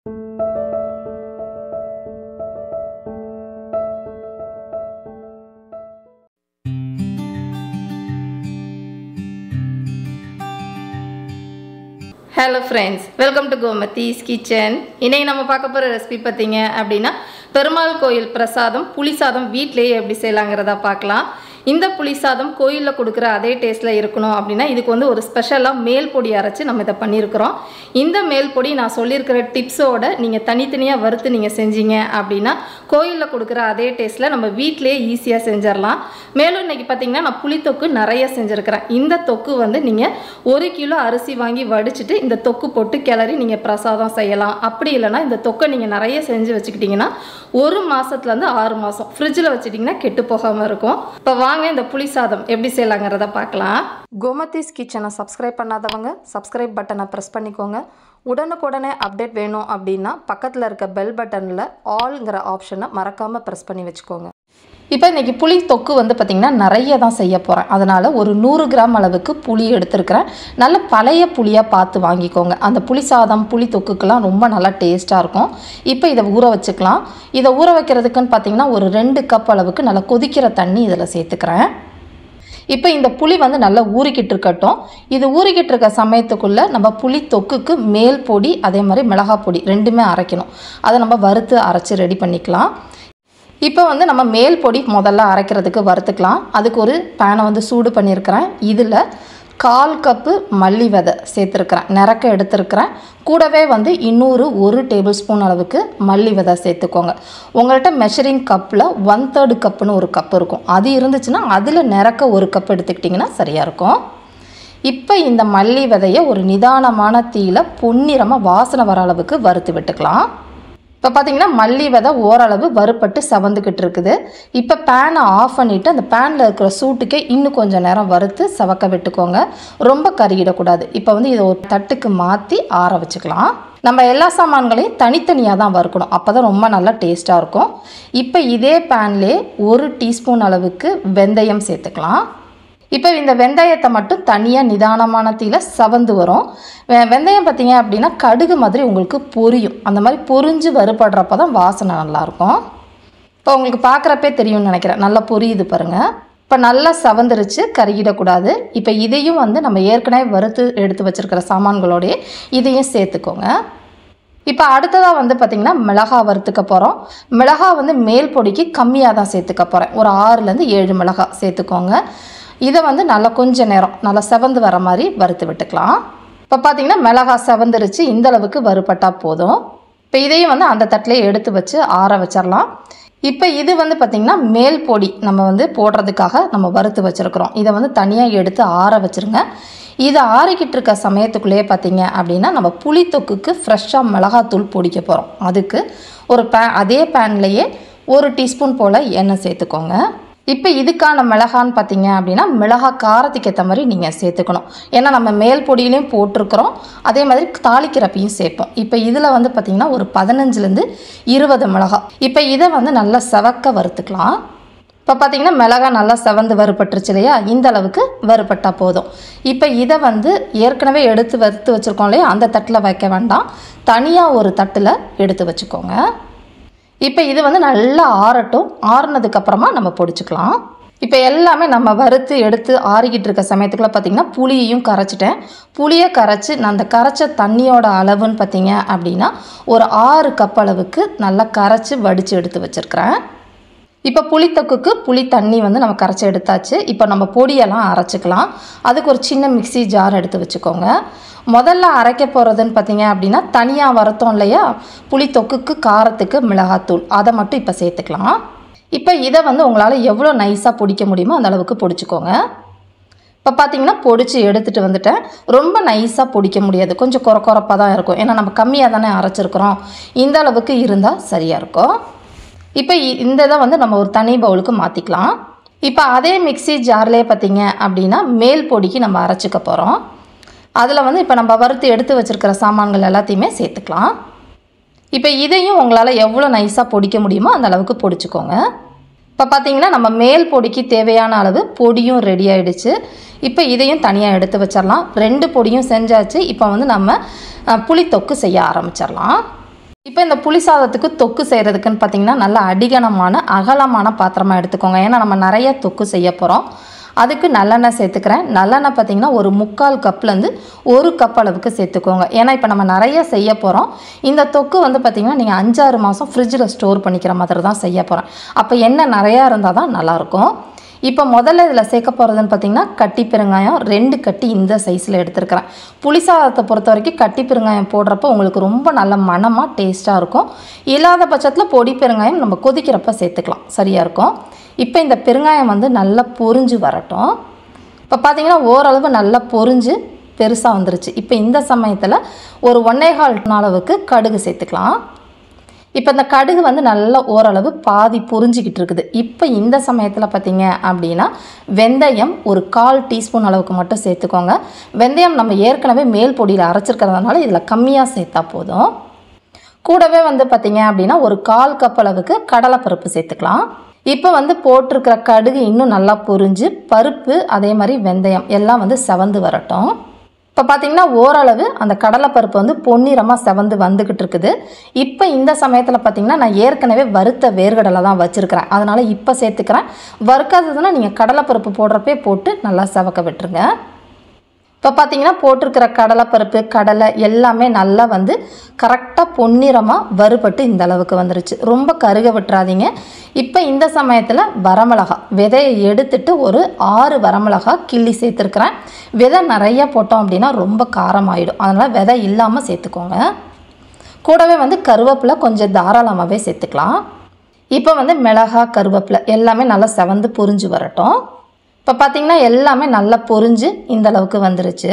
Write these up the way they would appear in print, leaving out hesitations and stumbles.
Hello friends, welcome to Gomathi's kitchen. இன்னைக்கு நம்ம பார்க்க போற ரெசிபி பாத்தீங்க அப்படினா பெருமாள் கோயில் பிரசாதம் புளி சாதம் வீட்லயே எப்படி செய்யலாம்ங்கறத பார்க்கலாம். இந்த புளி சாதம் கோயில்ல கொடுக்கிற அதே டேஸ்ட்ல இருக்கணும் அப்படினா இதுக்கு வந்து ஒரு ஸ்பெஷலா மேல் பொடி அரைச்சு நம்ம இத பண்ணியிருக்கோம். இந்த மேல் பொடி நான் சொல்லியிருக்கிற டிப்ஸோட நீங்க தனித்தனியா வறுத்து நீங்க செஞ்சீங்க அப்படினா கோயில்ல கொடுக்கிற அதே டேஸ்ட்ல நம்ம வீட்லயே ஈஸியா செஞ்சிரலாம். மேலும் இன்னைக்கு பாத்தீங்கன்னா நான் புளி தொக்கு நிறைய செஞ்சிருக்கேன். இந்த தொக்கு வந்து நீங்க 1 கிலோ அரிசி வாங்கி வடிச்சிட்டு இந்த தொக்கு போட்டு கிளறி நீங்க பிரசாதம் செய்யலாம். அப்படி இல்லனா இந்த தொக்கை நீங்க நிறைய செஞ்சு வச்சிட்டீங்கன்னா 1 மாசத்துல இருந்து 6 மாசம் ஃப்ரிட்ஜ்ல வச்சிட்டீங்கன்னா கெட்டு போகாம இருக்கும். இப்ப வாங்க இந்த புளி சாதம் எப்படி செய்யலாம்ங்கறத பார்க்கலாம். கோமதிஸ் கிச்சனை சப்ஸ்கிரைப் பண்ணாதவங்க சப்ஸ்கிரைப் பட்டனை பிரஸ் பண்ணிக்கோங்க. உடனுக்குடனே அப்டேட் வேணும் அப்படினா பக்கத்துல இருக்க பெல் பட்டன்ல ஆல்ங்கற ஆப்ஷனை மறக்காம பிரஸ் பண்ணி வெச்சுக்கோங்க. இப்போ இன்னைக்கு புளி தொக்கு வந்து பாத்தீங்கன்னா நிறைய தான் செய்ய போறேன். அதனால ஒரு 100 கிராம் அளவுக்கு புளி எடுத்துர்க்கறேன். நல்ல பழைய புளியா பார்த்து வாங்கிக்கோங்க. அந்த புளி சாதம் புளி தொக்குக்குலாம் ரொம்ப நல்லா டேஸ்டா இருக்கும். இப்போ இத ஊற வச்சுக்கலாம். இத ஊற வைக்கிறதுக்குன்னு பாத்தீங்கன்னா ஒரு 2 கப் அளவுக்கு நல்ல கொதிக்கிற தண்ணி இதல சேர்த்துக்கறேன். இப்போ இந்த புளி வந்து நல்லா ஊறிக்கிட்டு இருக்கட்டும். இது ஊறிக்கிட்டு இருக்க சமயத்துக்குள்ள நம்ம புளி தொக்குக்கு மேல் பொடி அதே மாதிரி மிளகாய் பொடி ரெண்டுமே அரைக்கணும். அதை நம்ம வறுத்து அரைச்சு ரெடி பண்ணிக்கலாம். இப்போ வந்து நம்ம மேல் பொடி முதல்ல அரைக்கிறதுக்கு வறுத்துக்கலாம். அதுக்கு ஒரு பேனை வந்து சூடு பண்ணியிருக்கிறேன். இதில் 1/4 கப்பு மல்லி விதை சேர்த்துருக்கிறேன். நிறக்க எடுத்துருக்கிறேன். கூடவே வந்து இன்னொரு 1 டேபிள் ஸ்பூன் அளவுக்கு மல்லி விதை சேர்த்துக்கோங்க. உங்கள்கிட்ட மெஷரிங் கப்பில் 1/3 கப்புன்னு ஒரு கப் இருக்கும். அது இருந்துச்சுன்னா அதில் நிறக்க 1 கப் எடுத்துக்கிட்டிங்கன்னா சரியாக இருக்கும். இப்போ இந்த மல்லி விதையை ஒரு நிதானமான தீயில பொன்னிறமாக வாசனை வர அளவுக்கு வறுத்து விட்டுக்கலாம். இப்போ பார்த்தீங்கன்னா மல்லி விதை ஓரளவு வறுப்பட்டு செவந்துக்கிட்டு இருக்குது. இப்போ பேனை ஆஃப் பண்ணிவிட்டு அந்த பேனில் இருக்கிற சூட்டுக்கே இன்னும் கொஞ்சம் நேரம் வறுத்து செவக்க விட்டுக்கோங்க. ரொம்ப கருகிடக்கூடாது. இப்போ வந்து இதை ஒரு தட்டுக்கு மாற்றி ஆற வச்சுக்கலாம். நம்ம எல்லா சாமான்களையும் தனித்தனியாக தான் வறுக்கணும். அப்போ தான் ரொம்ப நல்லா டேஸ்ட்டாக இருக்கும். இப்போ இதே பேன்லேயே 1 டீஸ்பூன் அளவுக்கு வெந்தயம் சேர்த்துக்கலாம். இப்போ இந்த வெந்தயத்தை மட்டும் தனியாக நிதானமான தீயில செவந்து வரும். வெந்தயம் பார்த்தீங்க அப்படின்னா கடுகு மாதிரி உங்களுக்கு பொரியும். அந்த மாதிரி பொரிஞ்சு வறுபடுறப்ப தான் வாசனை நல்லாயிருக்கும். இப்போ உங்களுக்கு பார்க்குறப்பே தெரியும்னு நினைக்கிறேன். நல்லா பொரியுது பாருங்கள். இப்போ நல்லா செவந்துருச்சு, கருகிடக்கூடாது. இப்போ இதையும் வந்து நம்ம ஏற்கனவே வறுத்து எடுத்து வச்சுருக்கிற சாமான்களோடையே இதையும் சேர்த்துக்கோங்க. இப்போ அடுத்ததாக வந்து பார்த்திங்கன்னா மிளகாய் வறுத்துக்க போகிறோம். மிளகாய் வந்து மேல் பொடிக்கு கம்மியாக தான் சேர்த்துக்க போகிறேன். ஒரு 6லேருந்து 7 மிளகாய் சேர்த்துக்கோங்க. இதை வந்து நல்லா கொஞ்ச நேரம் நல்லா செவந்து வர மாதிரி வறுத்து விட்டுக்கலாம். இப்போ பார்த்தீங்கன்னா மிளகாய் செவந்துருச்சு. இந்த அளவுக்கு வறுபட்டால் போதும். இப்போ இதையும் வந்து அந்த தட்டிலே எடுத்து வச்சு ஆற வச்சிடலாம். இப்போ இது வந்து பார்த்திங்கன்னா மேல் பொடி நம்ம வந்து போடுறதுக்காக நம்ம வறுத்து வச்சுருக்குறோம். இதை வந்து தனியாக எடுத்து ஆற வச்சுருங்க. இதை ஆறிக்கிட்டு இருக்க சமயத்துக்குள்ளேயே பார்த்திங்க அப்படின்னா நம்ம புளி தொக்குக்கு ஃப்ரெஷ்ஷாக மிளகாத்தூள் பொடிக்க போகிறோம். அதுக்கு ஒரு அதே பேன்லேயே 1 டீஸ்பூன் போல் எண்ணெய் சேர்த்துக்கோங்க. இப்போ இதுக்கான மிளகான்னு பார்த்தீங்க அப்படின்னா மிளகாய் காரத்துக்கு ஏற்ற மாதிரி நீங்கள் சேர்த்துக்கணும். ஏன்னா நம்ம மேல் பொடியிலையும் போட்டிருக்கிறோம், அதே மாதிரி தாளிக்கிறப்பையும் சேர்ப்போம். இப்போ இதில் வந்து பார்த்திங்கன்னா ஒரு 15லேருந்து 20 மிளகாய். இப்போ இதை வந்து நல்லா செவக்க வறுத்துக்கலாம். இப்போ பார்த்திங்கன்னா மிளகாய் நல்லா செவந்து வறுபட்டுருச்சு இல்லையா? இந்த அளவுக்கு வறுபட்டால் போதும். இப்போ இதை வந்து ஏற்கனவே எடுத்து வறுத்து வச்சுருக்கோம் இல்லையா? அந்த தட்டில் வைக்க வேண்டாம், தனியாக ஒரு தட்டில் எடுத்து வச்சுக்கோங்க. இப்போ இது வந்து நல்லா ஆறட்டும். ஆறுனதுக்கப்புறமா நம்ம பொடிச்சுக்கலாம். இப்போ எல்லாமே நம்ம வறுத்து எடுத்து ஆறிக்கிட்டு இருக்க சமயத்துக்குள்ள பார்த்திங்கன்னா புளியையும் கரைச்சிட்டேன். புளியை கரைச்சி நான் அந்த கரைச்ச தண்ணியோட அளவுன்னு பார்த்திங்க அப்படின்னா ஒரு 6 கப் அளவுக்கு நல்லா கரைச்சி வடித்து எடுத்து வச்சுருக்கிறேன். இப்போ புளித்தொக்குக்கு புளி தண்ணி வந்து நம்ம கரைச்சி எடுத்தாச்சு. இப்போ நம்ம பொடியெல்லாம் அரைச்சிக்கலாம். அதுக்கு ஒரு சின்ன மிக்ஸி ஜார் எடுத்து வச்சுக்கோங்க. முதல்ல அரைக்க போகிறதுன்னு பார்த்தீங்க அப்படின்னா தனியாக வறுத்தோம் இல்லையா? புளி தொக்குக்கு காரத்துக்கு மிளகாத்தூள் அதை மட்டும் இப்போ சேர்த்துக்கலாம். இப்போ இதை வந்து உங்களால் எவ்வளோ நைஸாக பொடிக்க முடியுமோ அந்த அளவுக்கு பொடிச்சுக்கோங்க. இப்போ பார்த்தீங்கன்னா பொடிச்சு எடுத்துகிட்டு வந்துட்டேன். ரொம்ப நைஸாக பொடிக்க முடியாது, கொஞ்சம் குறப்பாக தான் இருக்கும். ஏன்னா நம்ம கம்மியாக தானே அரைச்சிருக்கிறோம். இந்த அளவுக்கு இருந்தால் சரியாக இருக்கும். இப்போ இந்த இதை வந்து நம்ம ஒரு தனி பவுலுக்கு மாற்றிக்கலாம். இப்போ அதே மிக்ஸி ஜார்லேயே பார்த்தீங்க அப்படின்னா மேல் பொடிக்கு நம்ம அரைச்சிக்க போகிறோம். அதில் வந்து இப்போ நம்ம வறுத்து எடுத்து வச்சுருக்கிற சாமான்கள் எல்லாத்தையுமே சேர்த்துக்கலாம். இப்போ இதையும் உங்களால் எவ்வளோ நைஸாக பொடிக்க முடியுமோ அந்த அளவுக்கு பொடிச்சுக்கோங்க. இப்போ பார்த்தீங்கன்னா நம்ம மேல் பொடிக்கு தேவையான அளவு பொடியும் ரெடி ஆகிடுச்சு. இப்போ இதையும் தனியாக எடுத்து வச்சிடலாம். 2 பொடியும் செஞ்சாச்சு. இப்போ வந்து நம்ம புளி தொக்கு செய்ய ஆரம்பிச்சிடலாம். இப்போ இந்த புளி சாதத்துக்கு தொக்கு செய்கிறதுக்குன்னு பார்த்திங்கன்னா நல்ல அடிகனமான அகலமான பாத்திரமாக எடுத்துக்கோங்க. ஏன்னா நம்ம நிறைய தொக்கு செய்ய போகிறோம். அதுக்கு நல்லெண்ணெய் சேர்த்துக்கிறேன். நல்லெண்ணெய் பார்த்திங்கன்னா ஒரு 3/4 கப்லேருந்து 1 கப் அளவுக்கு சேர்த்துக்கோங்க. ஏன்னா இப்போ நம்ம நிறைய செய்ய போகிறோம். இந்த தொக்கு வந்து பார்த்திங்கன்னா நீங்கள் 5-6 மாதம் ஃப்ரிட்ஜில் ஸ்டோர் பண்ணிக்கிற மாதிரி தான் செய்ய போகிறேன். அப்போ எண்ணெய் நிறையா இருந்தால் தான் நல்லாயிருக்கும். இப்போ முதல்ல இதில் சேர்க்க போகிறதுன்னு பார்த்திங்கன்னா கட்டி பெருங்காயம் 2 கட்டி இந்த சைஸில் எடுத்துருக்கிறேன். புளி சாதத்தை பொறுத்த வரைக்கும் கட்டி பெருங்காயம் போடுறப்போ உங்களுக்கு ரொம்ப நல்ல மணமாக டேஸ்ட்டாக இருக்கும். இல்லாத பட்சத்தில் பொடி பெருங்காயம் நம்ம கொதிக்கிறப்ப சேர்த்துக்கலாம், சரியாக இருக்கும். இப்போ இந்த பெருங்காயம் வந்து நல்லா பொரிஞ்சு வரட்டும். இப்போ பார்த்திங்கன்னா ஓரளவு நல்லா பொரிஞ்சு பெருசாக வந்துருச்சு. இப்போ இந்த சமயத்தில் ஒரு 1.25 அளவுக்கு கடுகு சேர்த்துக்கலாம். இப்போ இந்த கடுகு வந்து நல்லா ஓரளவு பாதி பொரிஞ்சிக்கிட்டு இருக்குது. இப்போ இந்த சமயத்தில் பார்த்திங்க அப்படின்னா வெந்தயம் ஒரு 1/4 டீஸ்பூன் அளவுக்கு மட்டும் சேர்த்துக்கோங்க. வெந்தயம் நம்ம ஏற்கனவே மேல் பொடியில் அரைச்சிருக்கிறதுனால இதில் கம்மியாக சேர்த்தா போதும். கூடவே வந்து பார்த்திங்க அப்படின்னா ஒரு 1/4 கப் அளவுக்கு கடலைப்பருப்பு சேர்த்துக்கலாம். இப்போ வந்து போட்டிருக்கிற கடுகு இன்னும் நல்லா பொரிஞ்சு பருப்பு அதே மாதிரி வெந்தயம் எல்லாம் வந்து செவந்து வரட்டும். இப்போ பார்த்திங்கன்னா ஓரளவு அந்த கடலைப்பருப்பு வந்து பொன்னிறமாக செவந்து வந்துக்கிட்டு இருக்குது. இப்போ இந்த சமயத்தில் பார்த்திங்கன்னா நான் ஏற்கனவே வறுத்த வேர்க்கடலை தான் வச்சுருக்கிறேன். அதனால் இப்போ சேர்த்துக்கிறேன். வறுக்காததுன்னா நீங்கள் கடலைப்பருப்பு போடுறப்பே போட்டு நல்லா செவக்க விட்டுருங்க. இப்போ பார்த்திங்கன்னா போட்டிருக்கிற கடலைப்பருப்பு கடலை எல்லாமே நல்லா வந்து கரெக்டாக பொன்னிறமாக வறுபட்டு இந்த அளவுக்கு வந்துருச்சு. ரொம்ப கருக விட்டுறாதீங்க. இப்போ இந்த சமயத்தில் வரமிளகா விதையை எடுத்துட்டு ஒரு 6 வரமிளகா கிள்ளி சேர்த்துருக்குறேன். விதை நிறையா போட்டோம் அப்படின்னா ரொம்ப காரமாயிடும். அதனால் விதை இல்லாமல் சேர்த்துக்கோங்க. கூடவே வந்து கருவேப்பிலை கொஞ்சம் தாராளமாகவே சேர்த்துக்கலாம். இப்போ வந்து மிளகா கருவேப்பிலை எல்லாமே நல்லா செவந்து பொரிஞ்சு வரட்டும். இப்போ பார்த்திங்கன்னா எல்லாமே நல்லா பொரிஞ்சு இந்த அளவுக்கு வந்துருச்சு.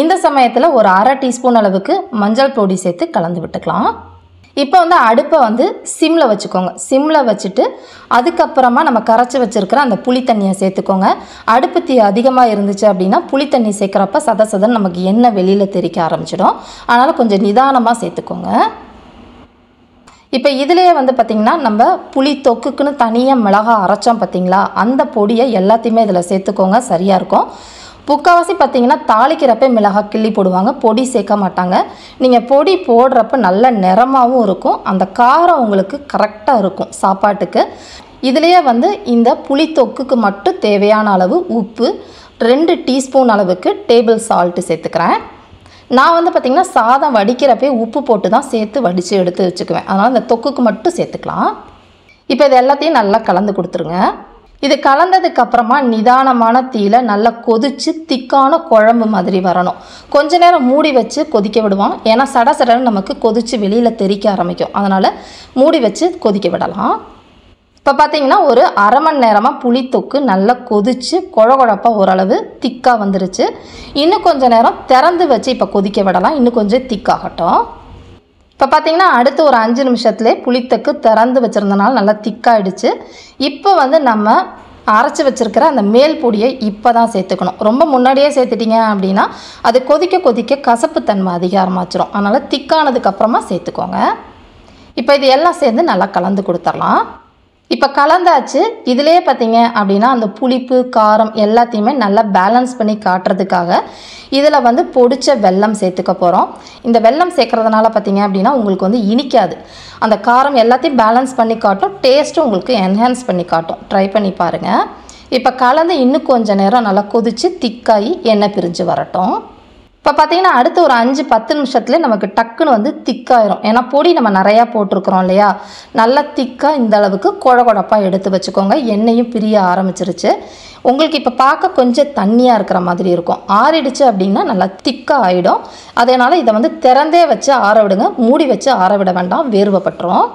இந்த சமயத்தில் ஒரு 1/2 டீஸ்பூன் அளவுக்கு மஞ்சள் பொடி சேர்த்து கலந்து விட்டுக்கலாம். இப்போ வந்து அடுப்பை வந்து சிம்மில் வச்சுக்கோங்க. சிம்மில் வச்சுட்டு அதுக்கப்புறமா நம்ம கரைச்சி வச்சுருக்கிற அந்த புளி தண்ணியை சேர்த்துக்கோங்க. அடுப்பு தீ அதிகமாக இருந்துச்சு அப்படின்னா புளி தண்ணி சேர்க்குறப்ப சதன்னு நமக்கு எண்ணெய் வெளியில் தெறிக்க ஆரம்பிச்சிடும். அதனால் கொஞ்சம் நிதானமாக சேர்த்துக்கோங்க. இப்போ இதிலேயே வந்து பார்த்திங்கன்னா நம்ம புளி தொக்குக்குன்னு தனியாக மிளகா அரைச்சோம் பார்த்திங்களா, அந்த பொடியை எல்லாத்தையுமே இதில் சேர்த்துக்கோங்க, சரியாக இருக்கும். முக்கால்வாசி பார்த்திங்கன்னா தாளிக்கிறப்ப மிளகாய் கிள்ளி போடுவாங்க, பொடி சேர்க்க மாட்டாங்க. நீங்கள் பொடி போடுறப்ப நல்ல நிறமாகவும் இருக்கும், அந்த காரம் உங்களுக்கு கரெக்டாக இருக்கும் சாப்பாட்டுக்கு. இதிலேயே வந்து இந்த புளி தொக்குக்கு மட்டும் தேவையான அளவு உப்பு 2 டீஸ்பூன் அளவுக்கு டேபிள் சால்ட்டு சேர்த்துக்கிறேன். நான் வந்து பார்த்திங்கன்னா சாதம் வடிக்கிறப்பே உப்பு போட்டு தான் சேர்த்து வடித்து எடுத்து வச்சுக்குவேன். அதனால் இந்த தொக்குக்கு மட்டும் சேர்த்துக்கலாம். இப்போ இது எல்லாத்தையும் நல்லா கலந்து கொடுத்துருங்க. இது கலந்ததுக்கப்புறமா நிதானமான தீயில நல்லா கொதித்து திக்கான குழம்பு மாதிரி வரணும். கொஞ்ச நேரம் மூடி வச்சு கொதிக்க விடுவோம். ஏன்னா சடசடன்னு நமக்கு கொதித்து வெளியில் தெறிக்க ஆரம்பிக்கும். அதனால் மூடி வச்சு கொதிக்க விடலாம். இப்போ பார்த்திங்கன்னா ஒரு 1/2 மணி நேரமாக புளி தொக்கு நல்லா கொதித்து குழகுழப்பாக ஓரளவு திக்காக வந்துருச்சு. இன்னும் கொஞ்சம் நேரம் திறந்து வச்சு இப்போ கொதிக்க விடலாம். இன்னும் கொஞ்சம் திக்காகட்டும். இப்போ பார்த்திங்கன்னா அடுத்து ஒரு 5 நிமிஷத்துலேயே புளித்தொக்கு திறந்து வச்சுருந்தனால நல்லா திக்காயிடுச்சு. இப்போ வந்து நம்ம அரைச்சி வச்சுருக்கிற அந்த மேல் பொடியை இப்போ தான் சேர்த்துக்கணும். ரொம்ப முன்னாடியே சேர்த்துட்டிங்க அப்படின்னா அது கொதிக்க கொதிக்க கசப்புத்தன்மை அதிகமாச்சிரும். அதனால் திக்கானதுக்கப்புறமா சேர்த்துக்கோங்க. இப்போ இது எல்லாம் சேர்ந்து நல்லா கலந்து கொடுத்துடலாம். இப்போ கலந்தாச்சு. இதிலே பார்த்திங்க அப்படின்னா அந்த புளிப்பு காரம் எல்லாத்தையுமே நல்லா பேலன்ஸ் பண்ணி காட்டுறதுக்காக இதில் வந்து பொடிச்ச வெல்லம் சேர்த்துக்க போகிறோம். இந்த வெல்லம் சேர்க்குறதுனால பார்த்திங்க அப்படின்னா உங்களுக்கு வந்து இனிக்காது. அந்த காரம் எல்லாத்தையும் பேலன்ஸ் பண்ணி காட்டும், டேஸ்ட்டும் உங்களுக்கு என்ஹான்ஸ் பண்ணி காட்டும். ட்ரை பண்ணி பாருங்கள். இப்போ கலந்து இன்னும் கொஞ்சம் நேரம் நல்லா கொதித்து திக்காகி எண்ணெய் பிரிஞ்சு வரட்டும். இப்போ பார்த்திங்கன்னா அடுத்து ஒரு 5-10 நிமிஷத்துலேயே நமக்கு டக்குன்னு வந்து திக்காயிரும். ஏன்னா பொடி நம்ம நிறையா போட்டிருக்கிறோம் இல்லையா, நல்லா திக்காக இந்த அளவுக்கு குழகுழப்பாக எடுத்து வச்சுக்கோங்க. எண்ணெயும் பிரிய ஆரம்பிச்சிருச்சு. உங்களுக்கு இப்போ பார்க்க கொஞ்சம் தண்ணியாக இருக்கிற மாதிரி இருக்கும். ஆறிடுச்சு அப்படின்னா நல்லா திக்காக ஆகிடும். அதனால் இதை வந்து திறந்தே வச்சு ஆற விடுங்க. மூடி வச்சு ஆற விட வேண்டாம், வேர்வைப்பட்டுரும்.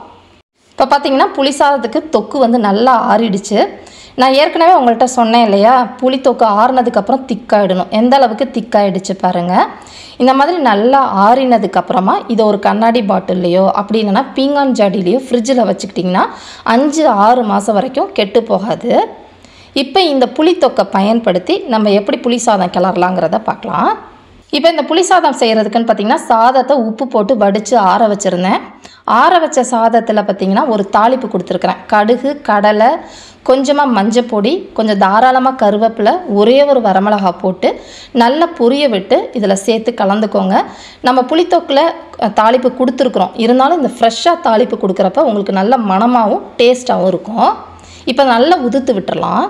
இப்போ பார்த்திங்கன்னா புளி சாதத்துக்கு தொக்கு வந்து நல்லா ஆறிடுச்சு. நான் ஏற்கனவே உங்கள்கிட்ட சொன்னேன் இல்லையா, புளி தொக்கு ஆறினதுக்கப்புறம் திக்காயிடணும். எந்த அளவுக்கு திக்காயிடுச்சு பாருங்கள். இந்த மாதிரி நல்லா ஆறினதுக்கப்புறமா இதை ஒரு கண்ணாடி பாட்டில்லையோ அப்படி இல்லைன்னா பீங்கான் ஜாடிலையோ ஃப்ரிட்ஜில் வச்சுக்கிட்டிங்கன்னா 5-6 மாதம் வரைக்கும் கெட்டு போகாது. இப்போ இந்த புளி தொக்கை பயன்படுத்தி நம்ம எப்படி புளி சாதம் கிளறலாங்கிறத பார்க்கலாம். இப்போ இந்த புளி சாதம் செய்கிறதுக்குன்னு பார்த்திங்கன்னா சாதத்தை உப்பு போட்டு வடித்து ஆற வச்சுருந்தேன். ஆற வச்ச சாதத்தில் பார்த்திங்கன்னா ஒரு தாளிப்பு கொடுத்துருக்குறேன். கடுகு, கடலை, கொஞ்சமாக மஞ்சள் பொடி, கொஞ்சம் தாராளமாக கருவேப்பிலை, ஒரே ஒரு வரமிளகா போட்டு நல்லா பொரிய விட்டு இதில் சேர்த்து கலந்துக்கோங்க. நம்ம புளித்தொக்கில் தாளிப்பு கொடுத்துருக்குறோம், இருந்தாலும் இந்த ஃப்ரெஷ்ஷாக தாளிப்பு கொடுக்குறப்ப உங்களுக்கு நல்ல மணமாகவும் டேஸ்ட்டாகவும் இருக்கும். இப்போ நல்லா உதுத்து விட்டுறலாம்.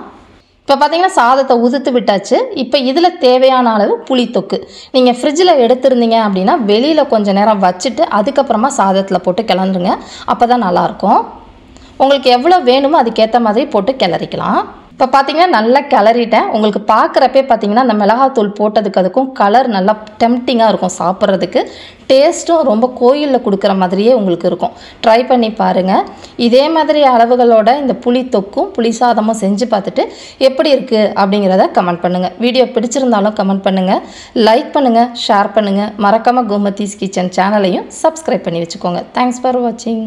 இப்போ பார்த்தீங்கன்னா சாதத்தை உதுத்து விட்டாச்சு. இப்போ இதில் தேவையான அளவு புளித்தொக்கு நீங்கள் ஃப்ரிட்ஜில் எடுத்துருந்தீங்க அப்படின்னா வெளியில் கொஞ்சம் நேரம் வச்சுட்டு அதுக்கப்புறமா சாதத்தில் போட்டு கிளறுங்க. அப்போ தான் நல்லாயிருக்கும். உங்களுக்கு எவ்வளோ வேணுமோ அதுக்கேற்ற மாதிரி போட்டு கிளறிக்கலாம். இப்போ பார்த்தீங்கன்னா நல்லா கிளறிட்டேன். உங்களுக்கு பார்க்குறப்பே பார்த்தீங்கன்னா அந்த மிளகாத்தூள் போட்டதுக்கு அதுக்கும் கலர் நல்லா டெம்ப்டிங்காக இருக்கும். சாப்பிட்றதுக்கு டேஸ்ட்டும் ரொம்ப கோயிலில் கொடுக்குற மாதிரியே உங்களுக்கு இருக்கும். ட்ரை பண்ணி பாருங்கள். இதே மாதிரி அளவுகளோட இந்த புளி தொக்கும் புளி சாதமும் செஞ்சு பார்த்துட்டு எப்படி இருக்குது அப்படிங்கிறத கமெண்ட் பண்ணுங்கள். வீடியோ பிடிச்சிருந்தாலும் கமெண்ட் பண்ணுங்கள், லைக் பண்ணுங்கள், ஷேர் பண்ணுங்கள். மறக்காமல் கோமதிஸ் கிச்சன் சேனலையும் சப்ஸ்கிரைப் பண்ணி வச்சுக்கோங்க. தேங்க்ஸ் ஃபார் வாட்சிங்.